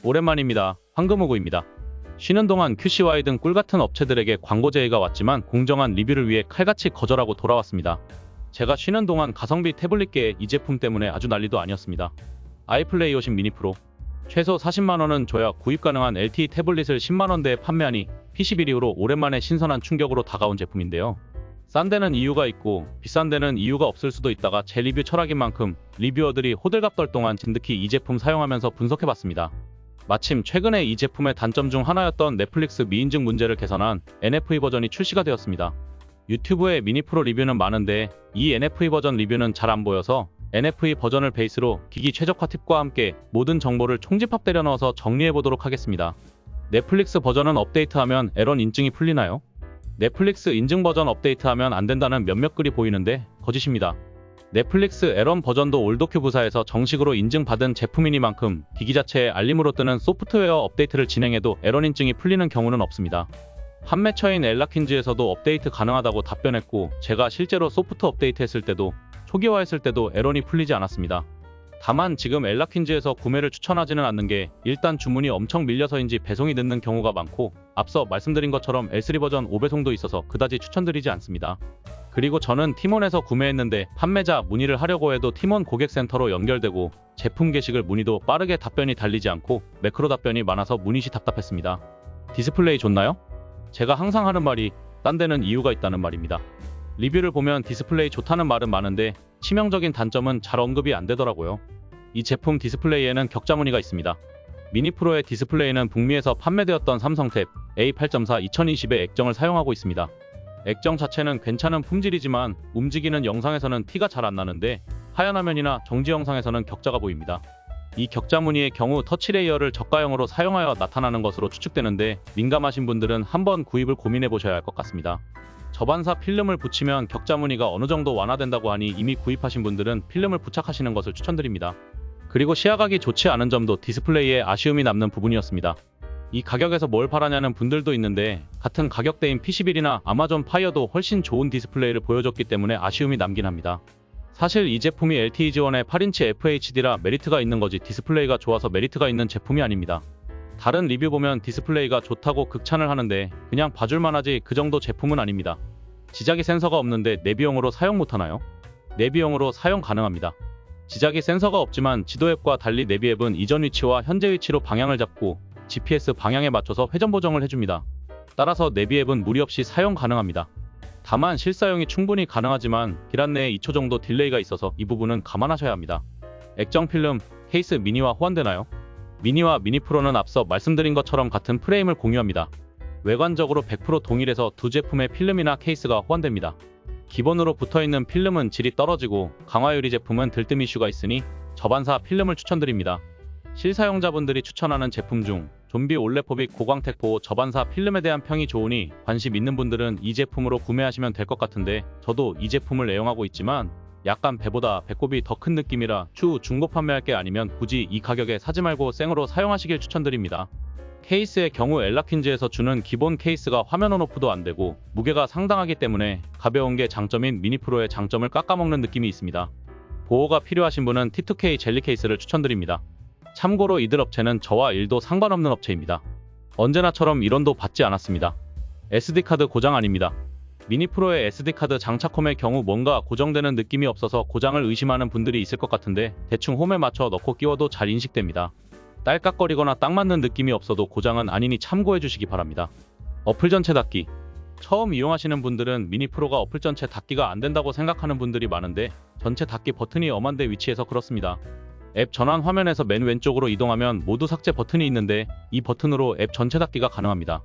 오랜만입니다. 황금호구입니다. 쉬는 동안 QCY 등 꿀같은 업체들에게 광고 제의가 왔지만 공정한 리뷰를 위해 칼같이 거절하고 돌아왔습니다. 제가 쉬는 동안 가성비 태블릿계의 이 제품 때문에 아주 난리도 아니었습니다. 아이플레이 오신 미니 프로. 최소 40만원은 줘야 구입 가능한 LTE 태블릿을 10만원대에 판매하니 PCB 이후로 오랜만에 신선한 충격으로 다가온 제품인데요. 싼 데는 이유가 있고 비싼 데는 이유가 없을 수도 있다가 제 리뷰 철학인 만큼 리뷰어들이 호들갑 떨 동안 진득히 이 제품 사용하면서 분석해봤습니다. 마침 최근에 이 제품의 단점 중 하나였던 넷플릭스 미인증 문제를 개선한 NFV 버전이 출시가 되었습니다. 유튜브에 미니 프로 리뷰는 많은데 이 NFV 버전 리뷰는 잘 안 보여서 NFV 버전을 베이스로 기기 최적화 팁과 함께 모든 정보를 총집합 때려 넣어서 정리해보도록 하겠습니다. 넷플릭스 버전은 업데이트하면 에런 인증이 풀리나요? 넷플릭스 인증 버전 업데이트하면 안 된다는 몇몇 글이 보이는데 거짓입니다. 넷플릭스 에런 버전도 올더큐브사에서 정식으로 인증받은 제품이니만큼 기기 자체에 알림으로 뜨는 소프트웨어 업데이트를 진행해도 에런 인증이 풀리는 경우는 없습니다. 판매처인 엘라킨즈에서도 업데이트 가능하다고 답변했고 제가 실제로 소프트 업데이트 했을 때도 초기화했을 때도 에런이 풀리지 않았습니다. 다만 지금 엘라킨즈에서 구매를 추천하지는 않는 게 일단 주문이 엄청 밀려서인지 배송이 늦는 경우가 많고 앞서 말씀드린 것처럼 L3 버전 5배송도 있어서 그다지 추천드리지 않습니다. 그리고 저는 티몬에서 구매했는데 판매자 문의를 하려고 해도 티몬 고객센터로 연결되고 제품 게시글 문의도 빠르게 답변이 달리지 않고 매크로 답변이 많아서 문의 시 답답했습니다. 디스플레이 좋나요? 제가 항상 하는 말이 딴 데는 이유가 있다는 말입니다. 리뷰를 보면 디스플레이 좋다는 말은 많은데 치명적인 단점은 잘 언급이 안 되더라고요. 이 제품 디스플레이에는 격자 무늬가 있습니다. 미니 프로의 디스플레이는 북미에서 판매되었던 삼성 탭 A8.4 2020의 액정을 사용하고 있습니다. 액정 자체는 괜찮은 품질이지만 움직이는 영상에서는 티가 잘 안 나는데 하얀 화면이나 정지 영상에서는 격자가 보입니다. 이 격자 무늬의 경우 터치 레이어를 저가형으로 사용하여 나타나는 것으로 추측되는데 민감하신 분들은 한번 구입을 고민해 보셔야 할 것 같습니다. 저반사 필름을 붙이면 격자 무늬가 어느 정도 완화된다고 하니 이미 구입하신 분들은 필름을 부착하시는 것을 추천드립니다. 그리고 시야각이 좋지 않은 점도 디스플레이에 아쉬움이 남는 부분이었습니다. 이 가격에서 뭘 바라냐는 분들도 있는데 같은 가격대인 PC빌이나 아마존 파이어도 훨씬 좋은 디스플레이를 보여줬기 때문에 아쉬움이 남긴 합니다. 사실 이 제품이 LTE 지원의 8인치 FHD라 메리트가 있는 거지 디스플레이가 좋아서 메리트가 있는 제품이 아닙니다. 다른 리뷰 보면 디스플레이가 좋다고 극찬을 하는데 그냥 봐줄만하지 그 정도 제품은 아닙니다. 지자기 센서가 없는데 내비용으로 사용 못하나요? 내비용으로 사용 가능합니다. 지자기 센서가 없지만 지도 앱과 달리 내비 앱은 이전 위치와 현재 위치로 방향을 잡고 GPS 방향에 맞춰서 회전 보정을 해줍니다. 따라서 내비 앱은 무리 없이 사용 가능합니다. 다만 실사용이 충분히 가능하지만 길 안내에 2초 정도 딜레이가 있어서 이 부분은 감안하셔야 합니다. 액정 필름, 케이스 미니와 호환되나요? 미니와 미니 프로는 앞서 말씀드린 것처럼 같은 프레임을 공유합니다. 외관적으로 100% 동일해서 두 제품의 필름이나 케이스가 호환됩니다. 기본으로 붙어있는 필름은 질이 떨어지고 강화유리 제품은 들뜸 이슈가 있으니 저반사 필름을 추천드립니다. 실사용자분들이 추천하는 제품 중 좀비 올레포빅 고광택 보호 저반사 필름에 대한 평이 좋으니 관심 있는 분들은 이 제품으로 구매하시면 될 것 같은데 저도 이 제품을 애용하고 있지만 약간 배보다 배꼽이 더 큰 느낌이라 추후 중고 판매할 게 아니면 굳이 이 가격에 사지 말고 생으로 사용하시길 추천드립니다. 케이스의 경우 엘라킨즈에서 주는 기본 케이스가 화면 온오프도 안되고 무게가 상당하기 때문에 가벼운 게 장점인 미니 프로의 장점을 깎아먹는 느낌이 있습니다. 보호가 필요하신 분은 T2K 젤리 케이스를 추천드립니다. 참고로 이들 업체는 저와 1도 상관없는 업체입니다. 언제나처럼 이론도 받지 않았습니다. SD카드 고장 아닙니다. 미니 프로의 SD카드 장착홈의 경우 뭔가 고정되는 느낌이 없어서 고장을 의심하는 분들이 있을 것 같은데 대충 홈에 맞춰 넣고 끼워도 잘 인식됩니다. 딸깍거리거나 딱 맞는 느낌이 없어도 고장은 아니니 참고해 주시기 바랍니다. 어플 전체 닫기. 처음 이용하시는 분들은 미니 프로가 어플 전체 닫기가 안 된다고 생각하는 분들이 많은데 전체 닫기 버튼이 엄한 데 위치해서 그렇습니다. 앱 전환 화면에서 맨 왼쪽으로 이동하면 모두 삭제 버튼이 있는데 이 버튼으로 앱 전체 닫기가 가능합니다.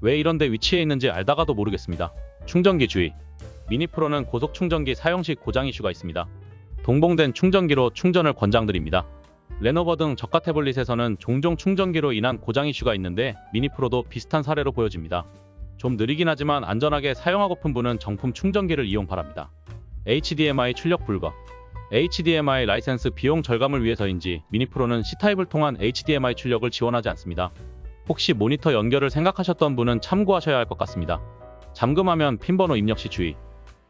왜 이런 데 위치해 있는지 알다가도 모르겠습니다. 충전기 주의. 미니 프로는 고속 충전기 사용 시 고장 이슈가 있습니다. 동봉된 충전기로 충전을 권장드립니다. 레노버 등 저가 태블릿에서는 종종 충전기로 인한 고장 이슈가 있는데 미니 프로도 비슷한 사례로 보여집니다. 좀 느리긴 하지만 안전하게 사용하고픈 분은 정품 충전기를 이용 바랍니다. HDMI 출력 불가. HDMI 라이센스 비용 절감을 위해서인지 미니 프로는 C타입을 통한 HDMI 출력을 지원하지 않습니다. 혹시 모니터 연결을 생각하셨던 분은 참고하셔야 할 것 같습니다. 잠금하면 핀번호 입력 시 주의.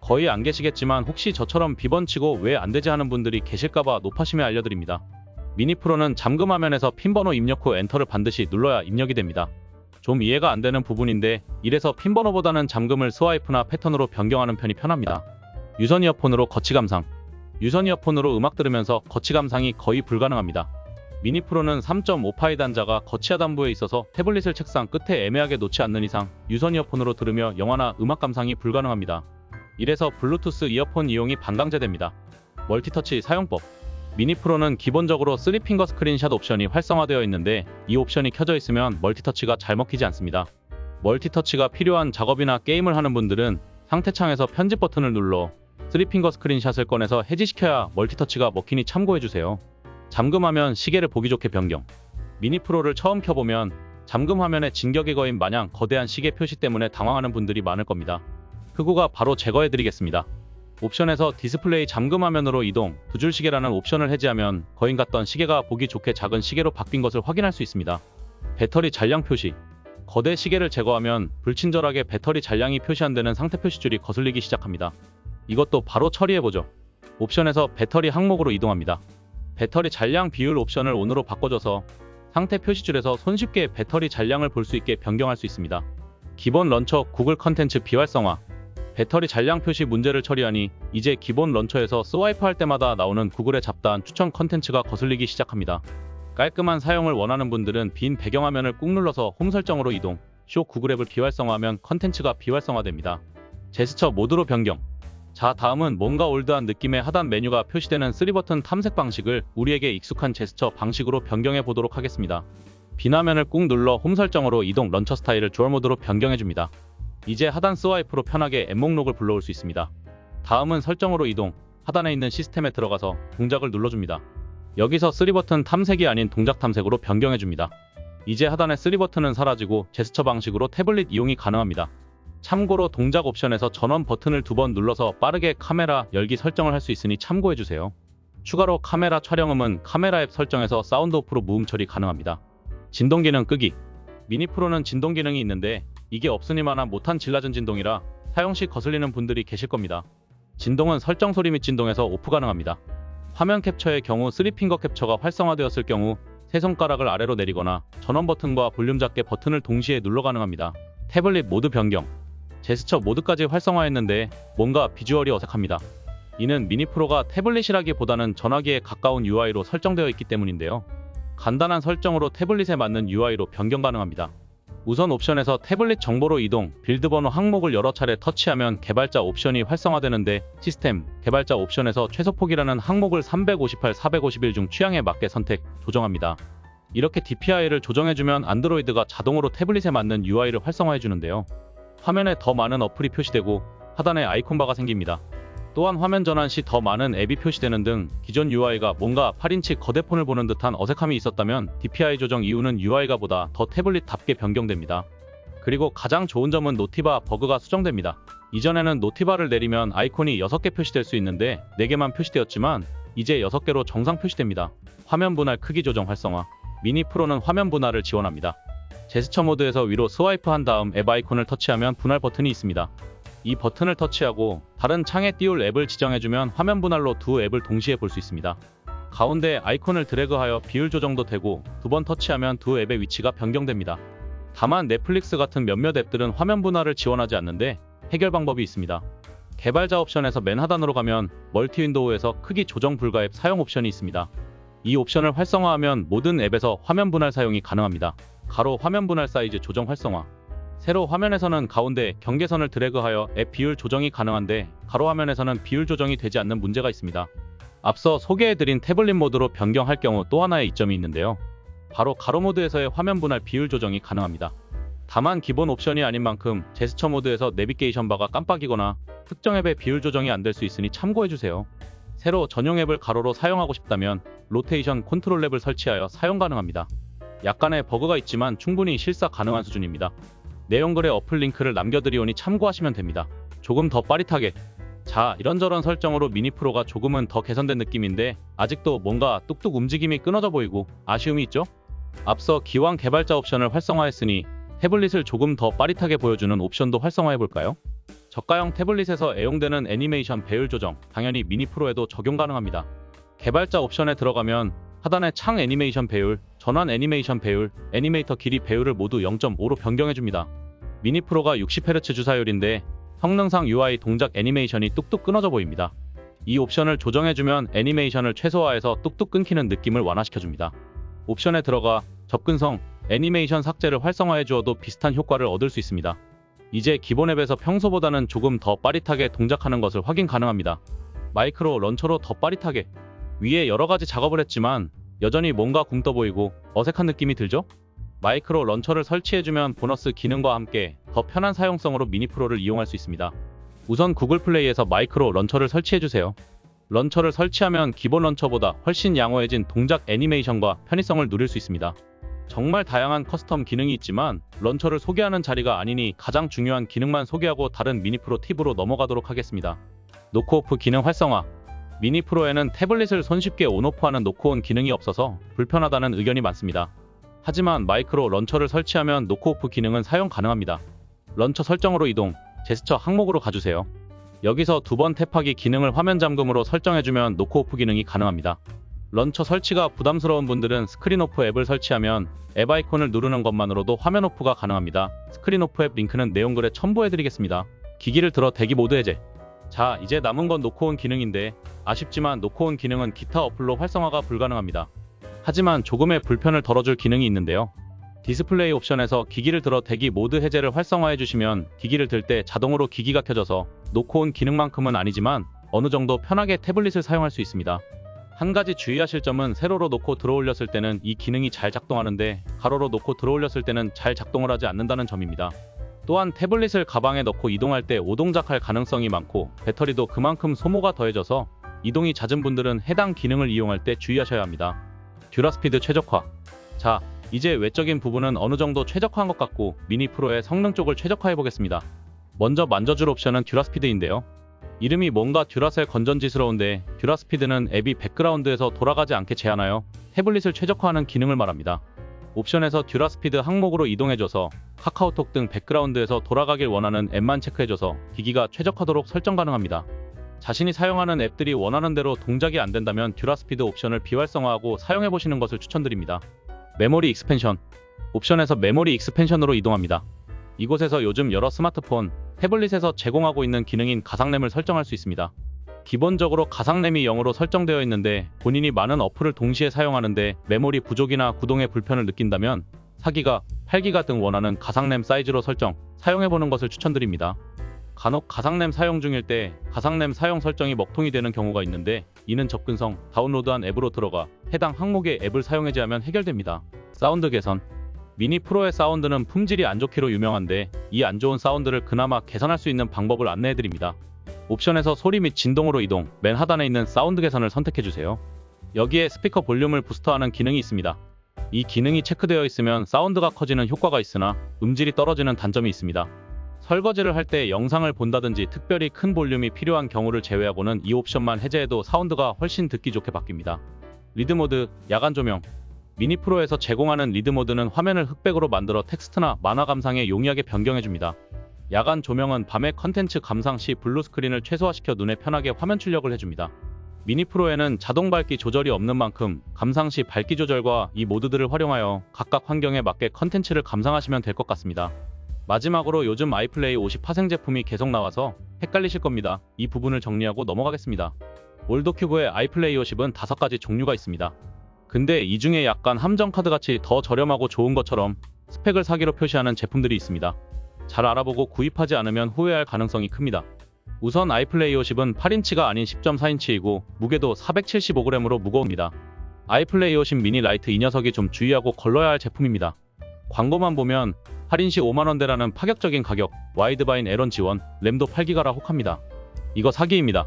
거의 안 계시겠지만 혹시 저처럼 비번 치고 왜 안 되지 하는 분들이 계실까봐 높아심에 알려드립니다. 미니 프로는 잠금 화면에서 핀 번호 입력 후 엔터를 반드시 눌러야 입력이 됩니다. 좀 이해가 안 되는 부분인데 이래서 핀 번호보다는 잠금을 스와이프나 패턴으로 변경하는 편이 편합니다. 유선 이어폰으로 거치 감상. 유선 이어폰으로 음악 들으면서 거치 감상이 거의 불가능합니다. 미니 프로는 3.5파이 단자가 거치 하단부에 있어서 태블릿을 책상 끝에 애매하게 놓지 않는 이상 유선 이어폰으로 들으며 영화나 음악 감상이 불가능합니다. 이래서 블루투스 이어폰 이용이 반강제됩니다. 멀티터치 사용법. 미니 프로는 기본적으로 3핑거 스크린샷 옵션이 활성화되어 있는데 이 옵션이 켜져 있으면 멀티터치가 잘 먹히지 않습니다. 멀티터치가 필요한 작업이나 게임을 하는 분들은 상태창에서 편집 버튼을 눌러 3핑거 스크린샷을 꺼내서 해지시켜야 멀티터치가 먹히니 참고해주세요. 잠금 화면 시계를 보기 좋게 변경. 미니 프로를 처음 켜보면 잠금 화면에 진격의 거인 마냥 거대한 시계 표시 때문에 당황하는 분들이 많을 겁니다. 흑우가 바로 제거해드리겠습니다. 옵션에서 디스플레이 잠금 화면으로 이동, 두 줄 시계라는 옵션을 해제하면 거인 같던 시계가 보기 좋게 작은 시계로 바뀐 것을 확인할 수 있습니다. 배터리 잔량 표시. 거대 시계를 제거하면 불친절하게 배터리 잔량이 표시 안 되는 상태 표시줄이 거슬리기 시작합니다. 이것도 바로 처리해보죠. 옵션에서 배터리 항목으로 이동합니다. 배터리 잔량 비율 옵션을 ON으로 바꿔줘서 상태 표시줄에서 손쉽게 배터리 잔량을 볼 수 있게 변경할 수 있습니다. 기본 런처 구글 컨텐츠 비활성화. 배터리 잔량 표시 문제를 처리하니 이제 기본 런처에서 스와이프 할 때마다 나오는 구글의 잡다한 추천 컨텐츠가 거슬리기 시작합니다. 깔끔한 사용을 원하는 분들은 빈 배경화면을 꾹 눌러서 홈 설정으로 이동, 쇼 구글 앱을 비활성화하면 컨텐츠가 비활성화됩니다. 제스처 모드로 변경. 자, 다음은 뭔가 올드한 느낌의 하단 메뉴가 표시되는 3버튼 탐색 방식을 우리에게 익숙한 제스처 방식으로 변경해 보도록 하겠습니다. 빈 화면을 꾹 눌러 홈 설정으로 이동, 런처 스타일을 듀얼 모드로 변경해줍니다. 이제 하단 스와이프로 편하게 앱 목록을 불러올 수 있습니다. 다음은 설정으로 이동, 하단에 있는 시스템에 들어가서 동작을 눌러줍니다. 여기서 3버튼 탐색이 아닌 동작 탐색으로 변경해줍니다. 이제 하단의 3버튼은 사라지고 제스처 방식으로 태블릿 이용이 가능합니다. 참고로 동작 옵션에서 전원 버튼을 2번 눌러서 빠르게 카메라 열기 설정을 할 수 있으니 참고해주세요. 추가로 카메라 촬영음은 카메라 앱 설정에서 사운드 오프로 무음 처리 가능합니다. 진동 기능 끄기. 미니 프로는 진동 기능이 있는데 이게 없으니마나 못한 질 낮은 진동이라 사용 시 거슬리는 분들이 계실 겁니다. 진동은 설정 소리 및 진동에서 오프 가능합니다. 화면 캡처의 경우 3핑거 캡처가 활성화되었을 경우 세 손가락을 아래로 내리거나 전원 버튼과 볼륨 잡게 버튼을 동시에 눌러 가능합니다. 태블릿 모드 변경. 제스처 모드까지 활성화했는데 뭔가 비주얼이 어색합니다. 이는 미니 프로가 태블릿이라기보다는 전화기에 가까운 UI로 설정되어 있기 때문인데요. 간단한 설정으로 태블릿에 맞는 UI로 변경 가능합니다. 우선 옵션에서 태블릿 정보로 이동, 빌드 번호 항목을 여러 차례 터치하면 개발자 옵션이 활성화되는데 시스템, 개발자 옵션에서 최소 폭이라는 항목을 358, 451 중 취향에 맞게 선택, 조정합니다. 이렇게 DPI를 조정해주면 안드로이드가 자동으로 태블릿에 맞는 UI를 활성화해주는데요. 화면에 더 많은 어플이 표시되고 하단에 아이콘바가 생깁니다. 또한 화면 전환 시 더 많은 앱이 표시되는 등 기존 UI가 뭔가 8인치 거대폰을 보는 듯한 어색함이 있었다면 DPI 조정 이후는 UI가 보다 더 태블릿답게 변경됩니다. 그리고 가장 좋은 점은 노티바 버그가 수정됩니다. 이전에는 노티바를 내리면 아이콘이 6개 표시될 수 있는데 4개만 표시되었지만 이제 6개로 정상 표시됩니다. 화면 분할 크기 조정 활성화. 미니 프로는 화면 분할을 지원합니다. 제스처 모드에서 위로 스와이프한 다음 앱 아이콘을 터치하면 분할 버튼이 있습니다. 이 버튼을 터치하고 다른 창에 띄울 앱을 지정해주면 화면 분할로 두 앱을 동시에 볼 수 있습니다. 가운데 아이콘을 드래그하여 비율 조정도 되고 2번 터치하면 두 앱의 위치가 변경됩니다. 다만 넷플릭스 같은 몇몇 앱들은 화면 분할을 지원하지 않는데 해결 방법이 있습니다. 개발자 옵션에서 맨 하단으로 가면 멀티 윈도우에서 크기 조정 불가 앱 사용 옵션이 있습니다. 이 옵션을 활성화하면 모든 앱에서 화면 분할 사용이 가능합니다. 가로 화면 분할 사이즈 조정 활성화. 세로 화면에서는 가운데 경계선을 드래그하여 앱 비율 조정이 가능한데 가로 화면에서는 비율 조정이 되지 않는 문제가 있습니다. 앞서 소개해드린 태블릿 모드로 변경할 경우 또 하나의 이점이 있는데요. 바로 가로 모드에서의 화면 분할 비율 조정이 가능합니다. 다만 기본 옵션이 아닌 만큼 제스처 모드에서 내비게이션 바가 깜빡이거나 특정 앱의 비율 조정이 안 될 수 있으니 참고해주세요. 새로 전용 앱을 가로로 사용하고 싶다면 로테이션 컨트롤 랩을 설치하여 사용 가능합니다. 약간의 버그가 있지만 충분히 실사 가능한 수준입니다. 내용글에 어플 링크를 남겨드리오니 참고하시면 됩니다. 조금 더 빠릿하게. 자, 이런저런 설정으로 미니 프로가 조금은 더 개선된 느낌인데 아직도 뭔가 뚝뚝 움직임이 끊어져 보이고 아쉬움이 있죠? 앞서 기왕 개발자 옵션을 활성화했으니 태블릿을 조금 더 빠릿하게 보여주는 옵션도 활성화해볼까요? 저가형 태블릿에서 애용되는 애니메이션 배율 조정, 당연히 미니 프로에도 적용 가능합니다. 개발자 옵션에 들어가면 하단에 창 애니메이션 배율, 전환 애니메이션 배율, 애니메이터 길이 배율을 모두 0.5로 변경해줍니다. 미니 프로가 60Hz 주사율인데 성능상 UI 동작 애니메이션이 뚝뚝 끊어져 보입니다. 이 옵션을 조정해주면 애니메이션을 최소화해서 뚝뚝 끊기는 느낌을 완화시켜줍니다. 옵션에 들어가 접근성, 애니메이션 삭제를 활성화해주어도 비슷한 효과를 얻을 수 있습니다. 이제 기본 앱에서 평소보다는 조금 더 빠릿하게 동작하는 것을 확인 가능합니다. 마이크로 런처로 더 빠릿하게. 위에 여러가지 작업을 했지만 여전히 뭔가 굼떠 보이고 어색한 느낌이 들죠? 마이크로 런처를 설치해주면 보너스 기능과 함께 더 편한 사용성으로 미니 프로를 이용할 수 있습니다. 우선 구글 플레이에서 마이크로 런처를 설치해주세요. 런처를 설치하면 기본 런처보다 훨씬 양호해진 동작 애니메이션과 편의성을 누릴 수 있습니다. 정말 다양한 커스텀 기능이 있지만 런처를 소개하는 자리가 아니니 가장 중요한 기능만 소개하고 다른 미니 프로 팁으로 넘어가도록 하겠습니다. 노크오프 기능 활성화. 미니 프로에는 태블릿을 손쉽게 온오프하는 노크온 기능이 없어서 불편하다는 의견이 많습니다. 하지만 마이크로 런처를 설치하면 노크오프 기능은 사용 가능합니다. 런처 설정으로 이동, 제스처 항목으로 가주세요. 여기서 두 번 탭하기 기능을 화면 잠금으로 설정해주면 노크오프 기능이 가능합니다. 런처 설치가 부담스러운 분들은 스크린 오프 앱을 설치하면 앱 아이콘을 누르는 것만으로도 화면 오프가 가능합니다. 스크린 오프 앱 링크는 내용글에 첨부해드리겠습니다. 기기를 들어 대기 모드 해제. 자, 이제 남은 건 노크온 기능인데 아쉽지만 노크온 기능은 기타 어플로 활성화가 불가능합니다. 하지만 조금의 불편을 덜어줄 기능이 있는데요. 디스플레이 옵션에서 기기를 들어 대기 모드 해제를 활성화해주시면 기기를 들 때 자동으로 기기가 켜져서 노크온 기능만큼은 아니지만 어느 정도 편하게 태블릿을 사용할 수 있습니다. 한 가지 주의하실 점은 세로로 놓고 들어올렸을 때는 이 기능이 잘 작동하는데 가로로 놓고 들어올렸을 때는 잘 작동을 하지 않는다는 점입니다. 또한 태블릿을 가방에 넣고 이동할 때 오동작할 가능성이 많고 배터리도 그만큼 소모가 더해져서 이동이 잦은 분들은 해당 기능을 이용할 때 주의하셔야 합니다. 듀라스피드 최적화. 자, 이제 외적인 부분은 어느 정도 최적화한 것 같고 미니 프로의 성능 쪽을 최적화해 보겠습니다. 먼저 만져줄 옵션은 듀라스피드인데요. 이름이 뭔가 듀라셀 건전지스러운데 듀라스피드는 앱이 백그라운드에서 돌아가지 않게 제한하여 태블릿을 최적화하는 기능을 말합니다. 옵션에서 듀라스피드 항목으로 이동해줘서 카카오톡 등 백그라운드에서 돌아가길 원하는 앱만 체크해줘서 기기가 최적화도록 설정 가능합니다. 자신이 사용하는 앱들이 원하는 대로 동작이 안 된다면 듀라스피드 옵션을 비활성화하고 사용해보시는 것을 추천드립니다. 메모리 익스펜션. 옵션에서 메모리 익스펜션으로 이동합니다. 이곳에서 요즘 여러 스마트폰, 태블릿에서 제공하고 있는 기능인 가상램을 설정할 수 있습니다. 기본적으로 가상램이 0으로 설정되어 있는데 본인이 많은 어플을 동시에 사용하는데 메모리 부족이나 구동의 불편을 느낀다면 4기가, 8기가 등 원하는 가상램 사이즈로 설정, 사용해보는 것을 추천드립니다. 간혹 가상램 사용 중일 때 가상램 사용 설정이 먹통이 되는 경우가 있는데 이는 접근성, 다운로드한 앱으로 들어가 해당 항목의 앱을 사용해제하면 해결됩니다. 사운드 개선. 미니 프로의 사운드는 품질이 안 좋기로 유명한데 이 안 좋은 사운드를 그나마 개선할 수 있는 방법을 안내해드립니다. 옵션에서 소리 및 진동으로 이동, 맨 하단에 있는 사운드 개선을 선택해주세요. 여기에 스피커 볼륨을 부스터하는 기능이 있습니다. 이 기능이 체크되어 있으면 사운드가 커지는 효과가 있으나 음질이 떨어지는 단점이 있습니다. 설거지를 할 때 영상을 본다든지 특별히 큰 볼륨이 필요한 경우를 제외하고는 이 옵션만 해제해도 사운드가 훨씬 듣기 좋게 바뀝니다. 리드모드, 야간 조명. 미니 프로에서 제공하는 리드모드는 화면을 흑백으로 만들어 텍스트나 만화 감상에 용이하게 변경해줍니다. 야간 조명은 밤에 컨텐츠 감상 시 블루 스크린을 최소화시켜 눈에 편하게 화면 출력을 해줍니다. 미니 프로에는 자동 밝기 조절이 없는 만큼 감상 시 밝기 조절과 이 모드들을 활용하여 각각 환경에 맞게 컨텐츠를 감상하시면 될 것 같습니다. 마지막으로 요즘 아이플레이 50 파생 제품이 계속 나와서 헷갈리실 겁니다. 이 부분을 정리하고 넘어가겠습니다. 올더큐브의 아이플레이 50은 5가지 종류가 있습니다. 근데 이 중에 약간 함정카드같이 더 저렴하고 좋은 것처럼 스펙을 사기로 표시하는 제품들이 있습니다. 잘 알아보고 구입하지 않으면 후회할 가능성이 큽니다. 우선 아이플레이 50은 8인치가 아닌 10.4인치이고 무게도 475g으로 무거웁니다. 아이플레이 50 미니 라이트 이 녀석이 좀 주의하고 걸러야 할 제품입니다. 광고만 보면 할인 시 5만원대라는 파격적인 가격, 와이드바인 에런 지원, 램도 8기가라 혹합니다. 이거 사기입니다.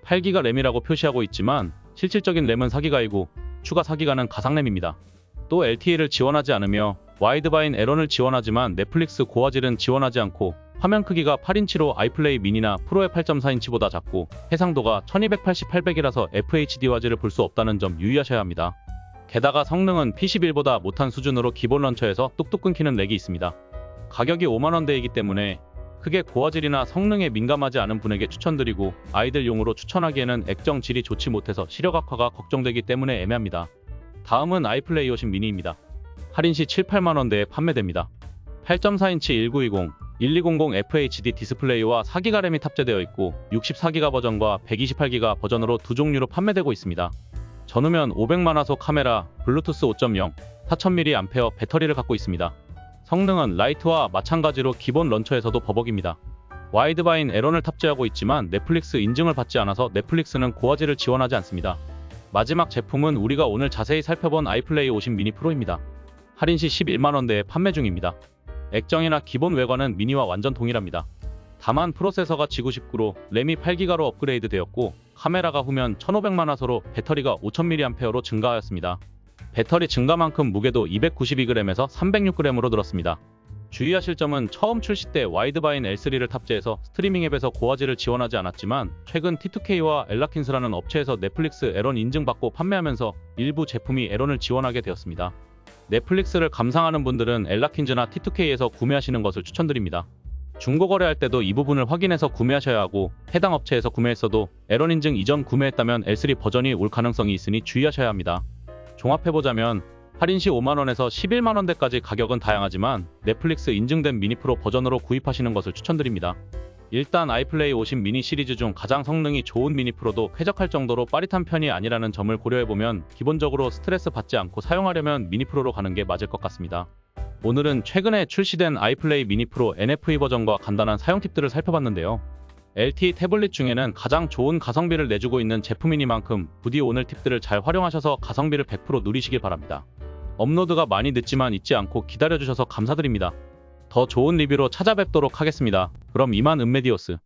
8기가 램이라고 표시하고 있지만 실질적인 램은 4기가이고 추가 4기가는 가상램입니다. 또 LTE를 지원하지 않으며 와이드바인 에런을 지원하지만 넷플릭스 고화질은 지원하지 않고 화면 크기가 8인치로 아이플레이 미니나 프로의 8.4인치보다 작고 해상도가 1280x800이라서 FHD 화질을 볼 수 없다는 점 유의하셔야 합니다. 게다가 성능은 P11보다 못한 수준으로 기본 런처에서 뚝뚝 끊기는 렉이 있습니다. 가격이 5만원대이기 때문에 크게 고화질이나 성능에 민감하지 않은 분에게 추천드리고 아이들용으로 추천하기에는 액정 질이 좋지 못해서 시력 악화가 걱정되기 때문에 애매합니다. 다음은 아이플레이 50 미니입니다. 할인 시 7, 8만원대에 판매됩니다. 8.4인치 1920, 1200 FHD 디스플레이와 4기가 램이 탑재되어 있고 64기가 버전과 128기가 버전으로 두 종류로 판매되고 있습니다. 전후면 500만화소 카메라, 블루투스 5.0, 4000mAh 배터리를 갖고 있습니다. 성능은 라이트와 마찬가지로 기본 런처에서도 버벅입니다. 와이드바인 에런을 탑재하고 있지만 넷플릭스 인증을 받지 않아서 넷플릭스는 고화질을 지원하지 않습니다. 마지막 제품은 우리가 오늘 자세히 살펴본 아이플레이 50 미니 프로입니다. 할인 시 11만원대에 판매 중입니다. 액정이나 기본 외관은 미니와 완전 동일합니다. 다만 프로세서가 G99로 램이 8기가로 업그레이드 되었고 카메라가 후면 1500만화소로 배터리가 5000mAh로 증가하였습니다. 배터리 증가만큼 무게도 292g에서 306g으로 늘었습니다. 주의하실 점은 처음 출시 때 와이드바인 L3를 탑재해서 스트리밍 앱에서 고화질을 지원하지 않았지만 최근 T2K와 엘라킨스라는 업체에서 넷플릭스 에런 인증받고 판매하면서 일부 제품이 에런을 지원하게 되었습니다. 넷플릭스를 감상하는 분들은 엘라킨즈나 T2K에서 구매하시는 것을 추천드립니다. 중고 거래할 때도 이 부분을 확인해서 구매하셔야 하고 해당 업체에서 구매했어도 에런 인증 이전 구매했다면 L3 버전이 올 가능성이 있으니 주의하셔야 합니다. 종합해보자면 할인 시 5만원에서 11만원대까지 가격은 다양하지만 넷플릭스 인증된 미니 프로 버전으로 구입하시는 것을 추천드립니다. 일단 아이플레이 50 미니 시리즈 중 가장 성능이 좋은 미니 프로도 쾌적할 정도로 빠릿한 편이 아니라는 점을 고려해보면 기본적으로 스트레스 받지 않고 사용하려면 미니 프로로 가는 게 맞을 것 같습니다. 오늘은 최근에 출시된 아이플레이 미니 프로 NFE 버전과 간단한 사용 팁들을 살펴봤는데요. LTE 태블릿 중에는 가장 좋은 가성비를 내주고 있는 제품이니만큼 부디 오늘 팁들을 잘 활용하셔서 가성비를 100% 누리시길 바랍니다. 업로드가 많이 늦지만 잊지 않고 기다려주셔서 감사드립니다. 더 좋은 리뷰로 찾아뵙도록 하겠습니다. 그럼 이만 은메디오스.